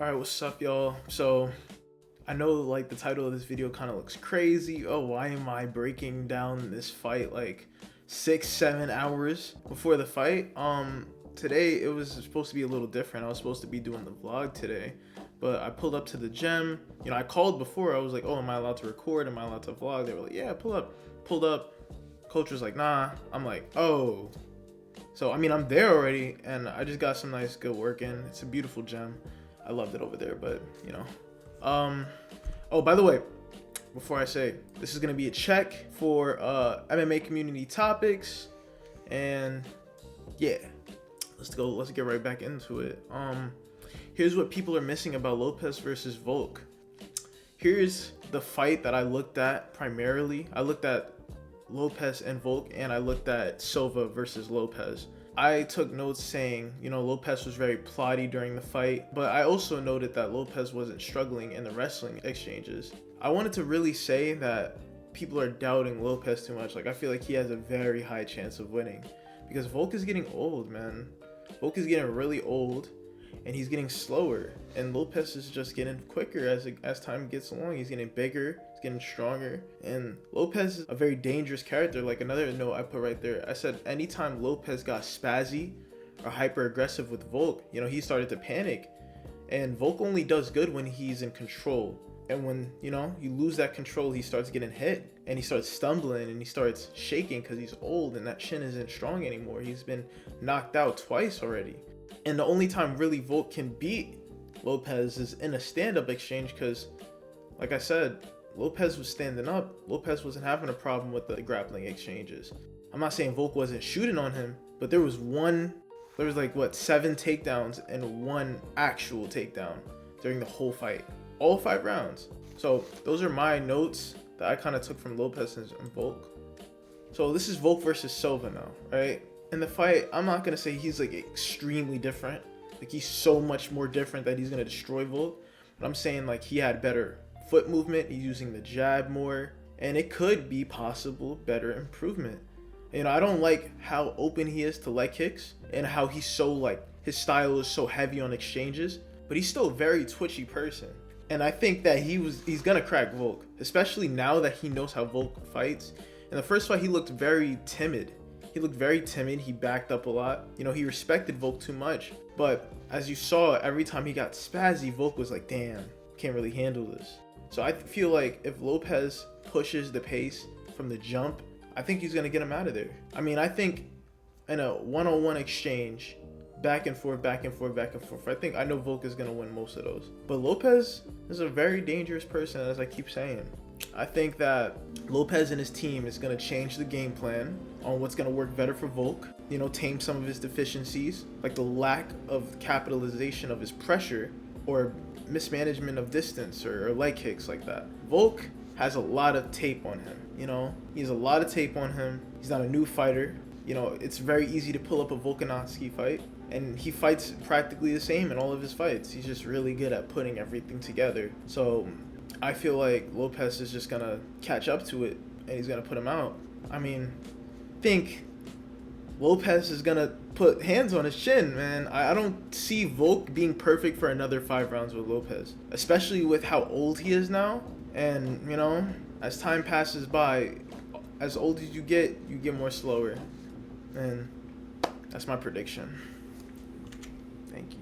Alright, what's up, y'all? So, I know like the title of this video kind of looks crazy. Oh, why am I breaking down this fight like 6-7 hours before the fight? Today it was supposed to be a little different. I was supposed to be doing the vlog today, but I pulled up to the gym. You know, I called before. I was like, oh, am I allowed to record? Am I allowed to vlog? They were like, yeah, pull up. Pulled up. Coach was like, nah. I'm like, oh. So, I mean, I'm there already, and I just got some nice good work in. It's a beautiful gym. I loved it over there, but, you know. Oh, by the way, before I say, this is going to be a check for MMA community topics, and, yeah. Let's get right back into it. Here's what people are missing about Lopez versus Volk. Here's the fight that I looked at primarily. I looked at Lopez and Volk, and I looked at Silva versus Lopez. I took notes saying, you know, Lopez was very plotty during the fight, but I also noted that Lopez wasn't struggling in the wrestling exchanges. I wanted to really say that people are doubting Lopez too much. Like, I feel like he has a very high chance of winning because Volk is getting old, man. Volk is getting really old, and he's getting slower, and Lopez is just getting quicker as time gets along. He's getting bigger, he's getting stronger, and Lopez is a very dangerous character. Like, another note I put right there, I said anytime Lopez got spazzy or hyper aggressive with Volk, you know, he started to panic, and Volk only does good when he's in control. And when, you know, you lose that control, he starts getting hit, and he starts stumbling, and he starts shaking because he's old, and that chin isn't strong anymore. He's been knocked out twice already. And the only time really Volk can beat Lopez is in a stand-up exchange because, like I said, Lopez was standing up. Lopez wasn't having a problem with the grappling exchanges. I'm not saying Volk wasn't shooting on him, but there was like, what, 7 takedowns and 1 actual takedown during the whole fight. All 5 rounds. So those are my notes that I kind of took from Lopez and Volk. So this is Volk versus Silva now, right? In the fight, I'm not going to say he's like extremely different. Like, he's so much more different that he's going to destroy Volk. But I'm saying like he had better foot movement. He's using the jab more. And it could be possible better improvement. You know, I don't like how open he is to leg kicks and how he's so like, his style is so heavy on exchanges. But he's still a very twitchy person. And I think that he's gonna crack Volk, especially now that he knows how Volk fights. In the first fight, he looked very timid. He backed up a lot. You know, he respected Volk too much. But as you saw, every time he got spazzy, Volk was like, damn, can't really handle this. So I feel like if Lopez pushes the pace from the jump, I think he's gonna get him out of there. I mean, I think in a one-on-one exchange, back and forth, I know Volk is going to win most of those. But Lopez is a very dangerous person, as I keep saying. I think that Lopez and his team is going to change the game plan on what's going to work better for Volk. You know, tame some of his deficiencies, like the lack of capitalization of his pressure or mismanagement of distance or leg kicks like that. Volk has a lot of tape on him, you know? He has a lot of tape on him. He's not a new fighter. You know, it's very easy to pull up a Volkanovski fight. And he fights practically the same in all of his fights. He's just really good at putting everything together. So I feel like Lopez is just going to catch up to it, and he's going to put him out. I mean, think Lopez is going to put hands on his chin, man. I don't see Volk being perfect for another 5 rounds with Lopez, especially with how old he is now. And, you know, as time passes by, as old as you get more slower. And that's my prediction.